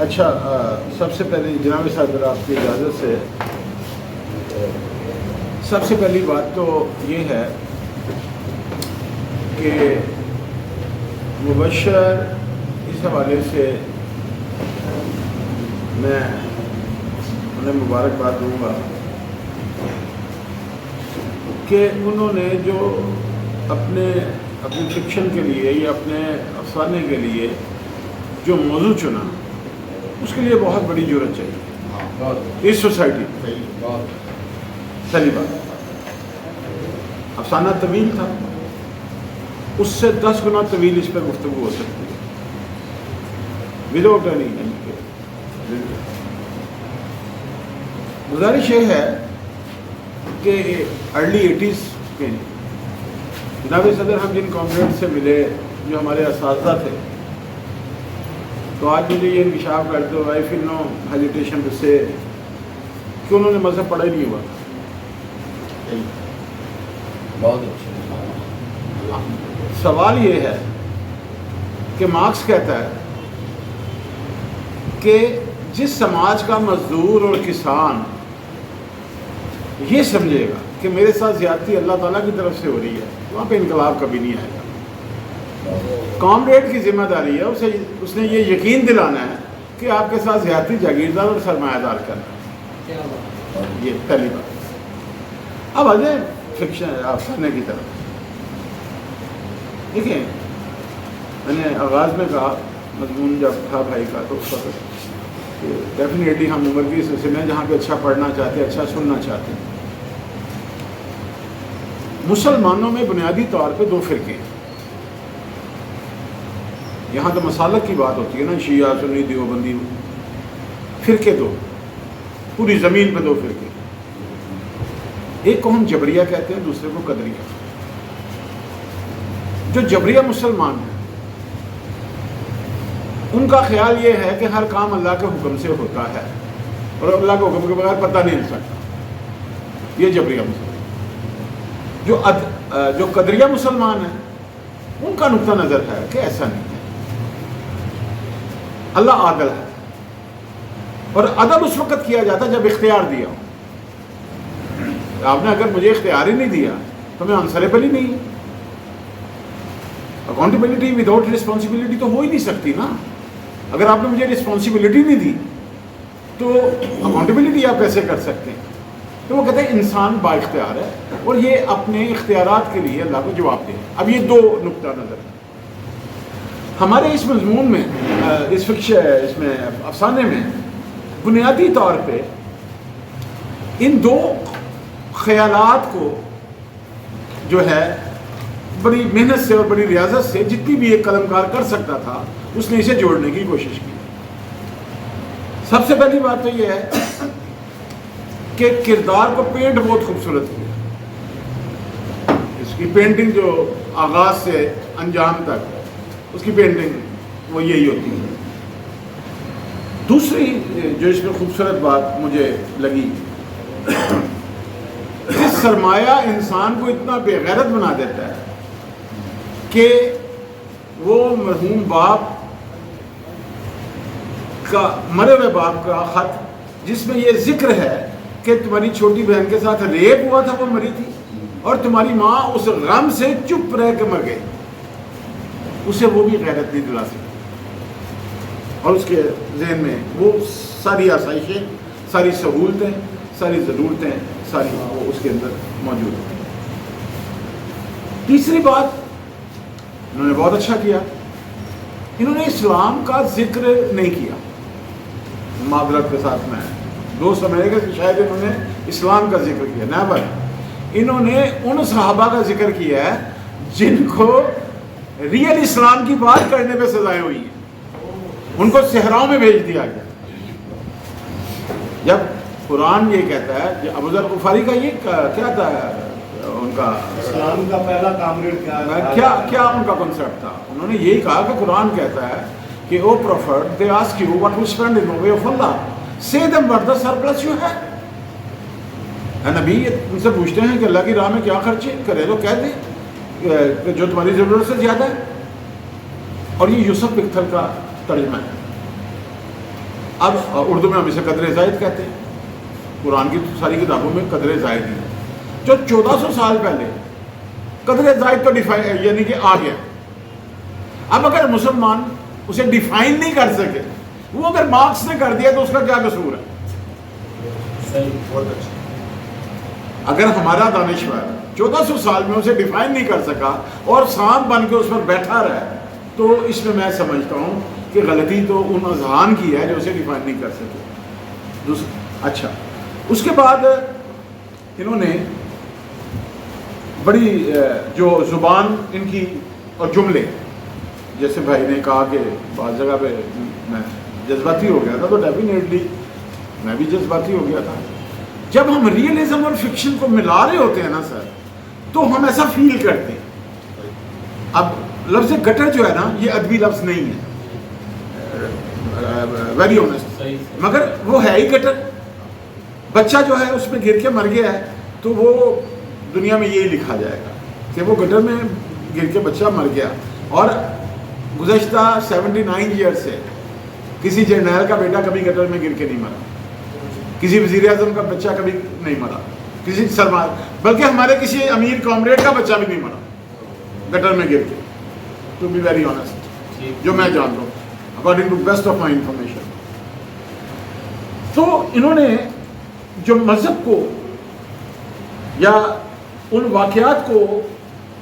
اچھا، سب سے پہلے جناب صدر آپ کی اجازت سے سب سے پہلی بات تو یہ ہے کہ مبشر اس حوالے سے میں انہیں مبارکباد دوں گا کہ انہوں نے جو اپنی فکشن کے لیے یا اپنے افسانے کے لیے جو موضوع چنا اس کے لیے بہت بڑی جرات چاہیے اس سوسائٹی میں۔ پہلی بات، افسانہ طویل تھا، اس سے 10 گنا طویل اس پہ گفتگو ہو سکتی ہے وداؤٹ اینی۔ گزارش یہ ہے کہ ارلی 80s کے جناب صدر ہم جن کامریڈ سے ملے جو ہمارے اساتذہ تھے، تو آج مجھے یہ انکشاف کرتے ہو آئی فیل نو ہیزیٹیشن سے کہ انہوں نے مذہب پڑھا ہی نہیں ہوا۔ بہت اچھا۔ سوال یہ ہے کہ مارکس کہتا ہے کہ جس سماج کا مزدور اور کسان یہ سمجھے گا کہ میرے ساتھ زیادتی اللہ تعالیٰ کی طرف سے ہو رہی ہے، وہاں پہ انقلاب کبھی نہیں آئے گا۔ کامریڈ کی ذمہ داری ہے اس نے یہ یقین دلانا ہے کہ آپ کے ساتھ زیادتی جاگیردار اور سرمایہ دار کرنا ہے۔ یہ پہلی بات۔ اب آ جائیں فکشن افسانے کی طرف۔ دیکھیں، میں نے آغاز میں کہا مضمون جب تھا بھائی کا تو اس وقت ڈیفینیٹلی ہم عمر کی سلسلے میں جہاں پہ اچھا پڑھنا چاہتے ہیں، اچھا سننا چاہتے ہیں۔ مسلمانوں میں بنیادی طور پہ 2 فرقے ہیں۔ یہاں تو مسالک کی بات ہوتی ہے نا، شیعہ سنی دیوبندی، فرقے 2، پوری زمین پہ 2 فرقے۔ ایک کو ہم جبریہ کہتے ہیں، دوسرے کو قدریہ۔ جو جبریہ مسلمان ہیں ان کا خیال یہ ہے کہ ہر کام اللہ کے حکم سے ہوتا ہے اور اللہ کے حکم کے بغیر پتہ نہیں چل سکتا۔ یہ جبریہ مسلمان۔ جو قدریہ مسلمان ہیں ان کا نقطہ نظر ہے کہ ایسا نہیں ہے، اللہ عادل ہے اور عدل اس وقت کیا جاتا جب اختیار دیا ہو۔ آپ نے اگر مجھے اختیار ہی نہیں دیا تو میں آنسریبل ہی نہیں۔ اکاؤنٹیبلٹی وداؤٹ رسپانسبلٹی تو ہو ہی نہیں سکتی نا۔ اگر آپ نے مجھے رسپانسبلٹی نہیں دی تو اکاؤنٹیبلٹی آپ کیسے کر سکتے ہیں؟ تو وہ کہتے ہیں انسان با اختیار ہے اور یہ اپنے اختیارات کے لیے اللہ کو جواب دے۔ اب یہ 2 نقطہ نظر ہے ہمارے اس مضمون میں، اس میں افسانے میں بنیادی طور پہ ان 2 خیالات کو جو ہے بڑی محنت سے اور بڑی ریاضت سے جتنی بھی ایک قلمکار کر سکتا تھا اس نے اسے جوڑنے کی کوشش کی۔ سب سے پہلی بات تو یہ ہے کہ کردار کو پینٹ بہت خوبصورت کیا۔ اس کی پینٹنگ جو آغاز سے انجام تک اس کی پینٹنگ وہ یہی ہوتی ہے۔ دوسری جو اس میں خوبصورت بات مجھے لگی کہ سرمایہ انسان کو اتنا بے غیرت بنا دیتا ہے کہ وہ مرحوم باپ کا، مرے ہوئے باپ کا خط جس میں یہ ذکر ہے کہ تمہاری چھوٹی بہن کے ساتھ ریپ ہوا تھا، وہ مری تھی اور تمہاری ماں اس غم سے چپ رہ کے مر گئی، اسے وہ بھی غیرت نہیں دلا سکتی۔ اور اس کے ذہن میں وہ ساری آسائشیں، ساری سہولتیں، ساری ضرورتیں ساری وہ اس کے اندر موجود ہیں۔ تیسری بات انہوں نے بہت اچھا کیا، انہوں نے اسلام کا ذکر نہیں کیا۔ معذرت کے ساتھ میں 2 سمجھے گا کہ شاید انہوں نے اسلام کا ذکر کیا، نیور۔ انہوں نے ان صحابہ کا ذکر کیا ہے جن کو ریئل اسلام کی بات کرنے پہ سزائیں ہوئی ہیں، ان کو صحراؤں میں بھیج دیا گیا۔ جب قرآن یہ کہتا ہے، ابو ذر غفاری کا یہ کیا تھا ان کا اسلام کا پہلا کامریڈ کیا ان کا کنسیپٹ تھا؟ انہوں نے یہی کہا کہ قرآن کہتا ہے کہ O prophet they ask you what you spend in way of Allah, say them what the surplus you ہے۔ نبی ان سے پوچھتے ہیں کہ اللہ کی راہ میں کیا خرچ کرے تو کہہ دیں کہ جو تمہاری ضرورت سے زیادہ ہے۔ اور یہ یوسف پکتھر کا ترجمہ ہے۔ اب اردو میں ہم اسے قدر زائد کہتے ہیں، قرآن کی ساری کتابوں میں قدر زائد ہی ہے، جو 1400 سال پہلے قدر زائد تو ڈیفائن یعنی کہ آ گیا. اب اگر مسلمان اسے ڈیفائن نہیں کر سکے، وہ اگر مارکس نے کر دیا تو اس کا کیا قصور ہے؟ بہت اچھا. اگر ہمارا دانشور 1400 سال میں اسے ڈیفائن نہیں کر سکا اور سانپ بن کے اس پر بیٹھا رہا، تو اس میں سمجھتا ہوں کہ غلطی تو ان اذہان کی ہے جو اسے ڈیفائن نہیں کر سکے. اچھا، اس کے بعد انہوں نے بڑی جو زبان ان کی اور جملے، جیسے بھائی نے کہا کہ بعض جگہ پہ میں جذباتی ہو گیا تھا، تو ڈیفینیٹلی میں بھی جذباتی ہو گیا تھا. جب ہم ریئلزم اور فکشن کو ملا رہے ہوتے ہیں نا سر، تو ہم ایسا فیل کرتے ہیں. اب لفظ گٹر جو ہے نا، یہ ادبی لفظ نہیں ہے، ویری آنیسٹ، مگر وہ ہے ہی گٹر. بچہ جو ہے اس میں گر کے مر گیا ہے، تو وہ دنیا میں یہی لکھا جائے گا کہ وہ گٹر میں گر کے بچہ مر گیا. اور گزشتہ 79 ایئر سے کسی جرنیل کا بیٹا کبھی گٹر میں گر کے نہیں مرا، کسی وزیر اعظم کا بچہ کبھی نہیں مرا، کسی سرمایہ، بلکہ ہمارے کسی امیر کامریڈ کا بچہ بھی نہیں مرا گٹر میں گر کے. ٹو بی ویری آنیسٹ، جو میں جانتا ہوں according to best of my information. تو انہوں نے جو مذہب کو یا ان واقعات کو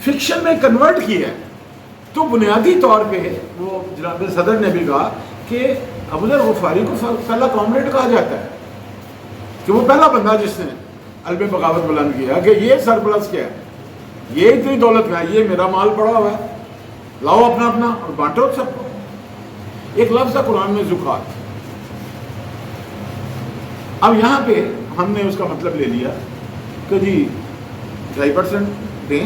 فکشن میں کنورٹ کیا ہے، تو بنیادی طور پہ وہ جناب صدر نے بھی کہا کہ ابو ذر غفاری کو پہلا کامریڈ کہا جاتا ہے، کہ وہ پہلا بندہ جس نے علم بغاوت بلند کیا کہ یہ سرپلس کیا ہے، یہ اتنی دولت کا ہے، یہ میرا مال پڑا ہوا ہے، لاؤ اپنا اپنا اور بانٹو سب کو. ایک لفظ ہے قرآن میں زکات. اب یہاں پہ ہم نے اس کا مطلب لے لیا کہ جی 2.5% دیں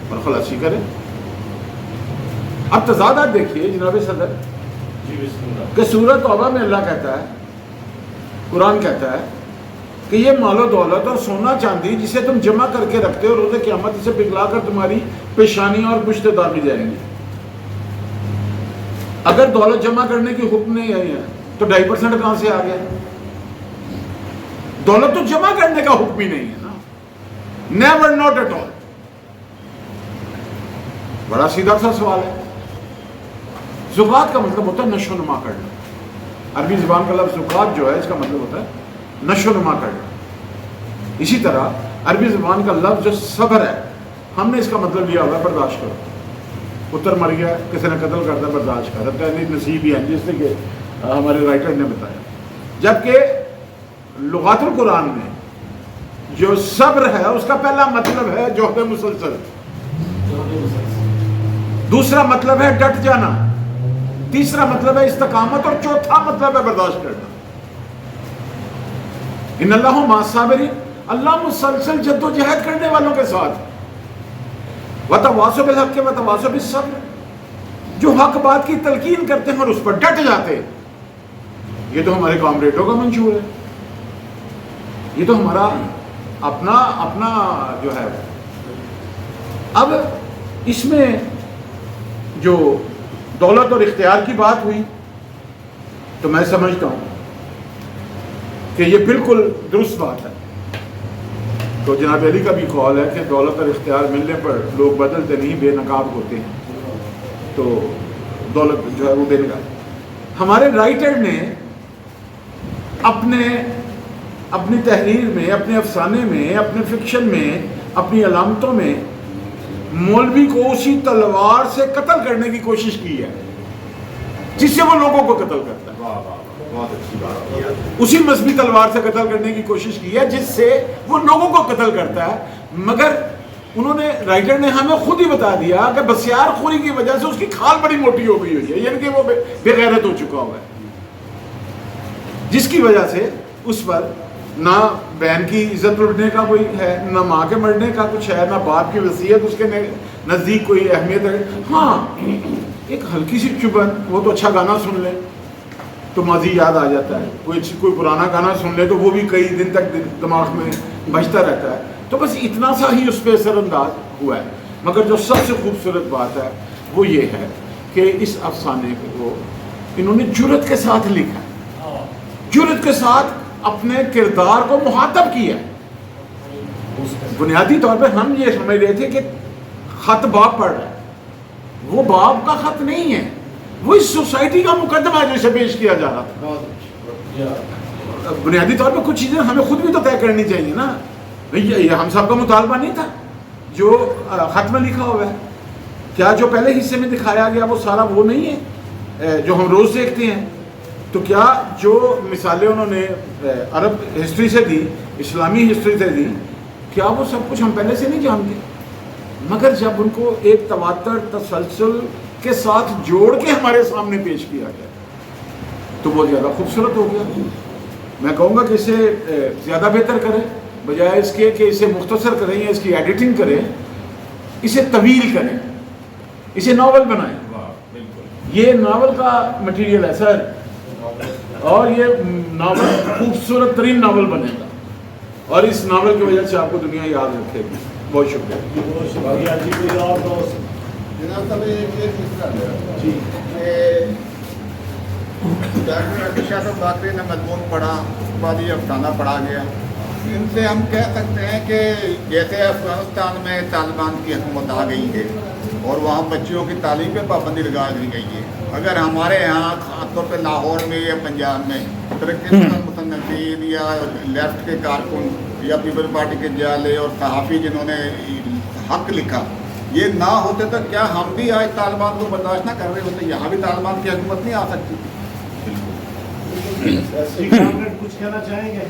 اور خلاصی کریں. اب تضادات دیکھیے جناب صدر کہ سورۃ توبہ میں اللہ کہتا ہے، قرآن کہتا ہے کہ یہ مال و دولت اور سونا چاندی جسے تم جمع کر کے رکھتے ہو، روز قیامت اسے پگھلا کر تمہاری پیشانیاں اور پشت دابی جائیں گی. اگر دولت جمع کرنے کی حکم نہیں آئی ہے تو 2.5% کہاں سے آ گیا؟ دولت تو جمع کرنے کا حکم ہی نہیں ہے نا. Never, not at all. بڑا سیدھا سا سوال ہے. زکات کا مطلب ہوتا ہے نشو و نما کرنا. عربی زبان کا لفظ زکات جو ہے اس کا مطلب ہوتا ہے نشو و نما کرنا. اسی طرح عربی زبان کا لفظ جو صبر ہے، ہم نے اس کا مطلب لیا ہوا ہے برداشت کرو. پتر مر گیا، کسی نے قتل کرتا، برداشت کرتا ہے، نصیب ہی ہے جس سے کہ ہمارے رائٹر نے بتایا. جبکہ لغات القرآن میں جو صبر ہے اس کا پہلا مطلب ہے جوہد مسلسل، دوسرا مطلب ہے ڈٹ جانا، تیسرا مطلب ہے استقامت، اور چوتھا مطلب ہے برداشت کرنا. ان اللہ مع الصابرین، اللہ مسلسل جد و جہد کرنے والوں کے ساتھ. وتواصوا بالحق وتواصوا بالصبر، جو حق بات کی تلقین کرتے ہیں اور اس پر ڈٹ جاتے ہیں. یہ تو ہمارے کامریڈوں کا منشور ہے، یہ تو ہمارا اپنا جو ہے. اب اس میں جو دولت اور اختیار کی بات ہوئی تو میں سمجھتا ہوں کہ یہ بالکل درست بات ہے. تو جناب علی کا بھی قول ہے کہ دولت اور اختیار ملنے پر لوگ بدلتے نہیں، بے نقاب ہوتے ہیں. تو دولت جو ہے وہ بے نقاب. ہمارے رائٹر نے اپنی تحریر میں، اپنے افسانے میں، اپنے فکشن میں، اپنی علامتوں میں مولوی کو اسی تلوار سے قتل کرنے کی کوشش کی ہے جس سے وہ لوگوں کو قتل کرتا ہے. بہت اچھی بات. اسی مذہبی تلوار سے قتل کرنے کی کوشش کی ہے جس سے وہ لوگوں کو قتل کرتا ہے. مگر انہوں نے، رائٹر نے ہمیں خود ہی بتا دیا کہ بسیار خوری کی وجہ سے اس کی کھال بڑی موٹی ہو گئی ہوئی ہے، یعنی کہ وہ بے غیرت ہو چکا ہوا ہے، جس کی وجہ سے اس پر نہ بہن کی عزت لٹنے کا کوئی ہے، نہ ماں کے مرنے کا کچھ ہے، نہ باپ کی وصیت اس کے نزدیک کوئی اہمیت ہے. ہاں ایک ہلکی سی چبن، وہ تو اچھا گانا سن لے تو ماضی یاد آ جاتا ہے، کوئی پرانا گانا سن لے تو وہ بھی کئی دن تک دماغ میں بجتا رہتا ہے. تو بس اتنا سا ہی اس پہ اثر انداز ہوا ہے. مگر جو سب سے خوبصورت بات ہے وہ یہ ہے کہ اس افسانے کو انہوں نے جرأت کے ساتھ لکھا ہے. جرأت کے ساتھ اپنے کردار کو مخاطب کیا. بنیادی طور پہ ہم یہ سمجھ رہے تھے کہ خط باپ پڑھ رہا ہے، وہ باپ کا خط نہیں ہے، وہ اس سوسائٹی کا مقدمہ ہے جسے پیش کیا جا رہا تھا. بنیادی طور پہ کچھ چیزیں ہمیں خود بھی تو طے کرنی چاہیے نا. یہ ہم سب کا مطالبہ نہیں تھا جو خط میں لکھا ہوا ہے. کیا جو پہلے حصے میں دکھایا گیا وہ سارا وہ نہیں ہے جو ہم روز دیکھتے ہیں؟ تو کیا جو مثالیں انہوں نے عرب ہسٹری سے دی، اسلامی ہسٹری سے دی، کیا وہ سب کچھ ہم پہلے سے نہیں جانتے؟ مگر جب ان کو ایک تواتر تسلسل کے ساتھ جوڑ کے ہمارے سامنے پیش کیا گیا تو وہ زیادہ خوبصورت ہو گیا. میں کہوں گا کہ اسے زیادہ بہتر کریں، بجائے اس کے کہ اسے مختصر کریں یا اس کی ایڈیٹنگ کریں، اسے طویل کریں، اسے ناول بنائیں. یہ ناول کا مٹیریل ہے سر، اور یہ ناول خوبصورت ترین ناول بنے گا، اور اس ناول کی وجہ سے آپ کو دنیا یاد رکھے گی. بہت شکریہ. بہت شکریہ جی. کوئی اور دوست؟ جناب صاحب ایک مسئلہ جی ڈاکٹر عطیہ صاحب باقری نے مضمون پڑھا، اس کے بعد یہ افسانہ پڑھا گیا. ان سے ہم کہہ سکتے ہیں کہ جیسے افغانستان میں طالبان کی حکومت آ گئی ہے اور وہاں بچیوں کی تعلیم پہ پابندی لگا دی گئی ہے، اگر ہمارے یہاں خاص طور پہ لاہور میں یا پنجاب میں ترقی پسند مصنفین یا لیفٹ کے کارکن یا پیپل پارٹی کے جالے اور صحافی جنہوں نے حق لکھا یہ نہ ہوتے تو کیا ہم بھی آج طالبان کو برداشت نہ کر رہے ہوتے؟ یہاں بھی طالبان کی حکومت نہیں آ سکتی. کچھ کہنا چاہیں گے؟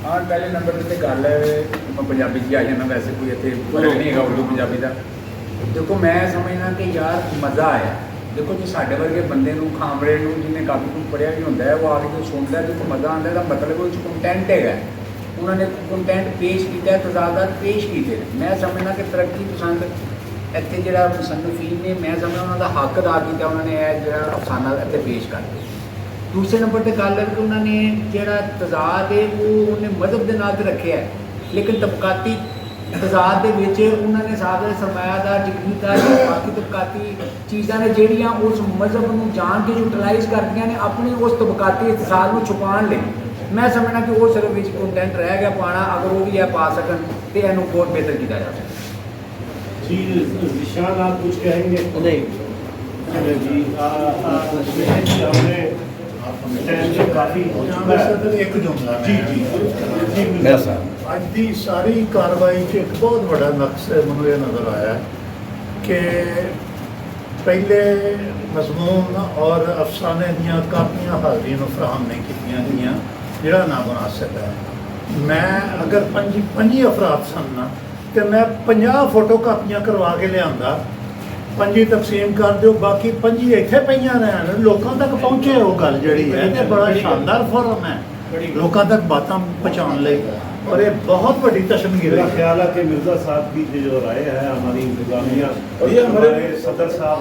ہاں پہلے نمبر تے گل ہے میں پنجابی چ آ جانا، ویسے کوئی اتنے فرق نہیں ہے اردو پنجابی کا. دیکھو میں سمجھنا کہ یار مزہ آیا. دیکھو جی سارے ورگے بندے خامرے جنہیں کافی کچھ پڑھیا بھی ہوتا ہے وہ آ کے سنتا ہے تو مزہ آتا ہے. مطلب وہ کنٹینٹ ہے، انہوں نے کنٹینٹ پیش کیا ہے، تضادات پیش کیتے. میں سمجھنا کہ ترقی پسند اتنے جڑا مصنفین نے میں سمجھنا انہوں کا حق ادا کیا، انہوں نے یہ جڑا افسانہ اتنے پیش کر دیا. دوسرے نمبر پہ گل ہے کہ انہوں نے جڑا تضاد ہے وہ انہیں مذہب کے نام رکھا ہے، لیکن طبقاتی تضاد انہوں نے صاحب سرمایہ دار جگیردار باقی طبقاتی چیزاں نے جہاں اس مذہب کو جان کے یوٹیلائز کردیا نے اپنے اس طبقاتی اتصال کو چھپان لے. میں سمجھنا کہ وہ صرف کنٹینٹ رہ گیا پانا، اگر وہ بھی یہ پا سکن تو یہ بہت بہتر کیا جا سکتا. جی ذیشان آپ کچھ کہیں گے؟ نہیں جی ہم نے کافی ایک جملہ جی جی اج دی ساری کاروائی ایک بہت بڑا نقص مجھے یہ نظر آیا کہ پہلے مضمون اور افسانے دیا کاپیاں حاضرین فراہم نہیں کی جڑا نامناسب ہے. میں اگر پنجی افراد سن نا تو میں 50 فوٹو کاپیاں کروا کے لیا 5 تقسیم کر دیو، باقی 5 اتنے پہ رہن لوگوں تک پہنچے. وہ گل جڑی ہے کہ بڑا شاندار فورم ہے لوگوں تک باتاں پہنچان لئی، اور یہ بہت بڑی تشنگی میرا رہی. خیال ہے کہ مرزا صاحب کی جو رائے ہے ہماری انتظامیہ اور یہ ہمارے صدر صاحب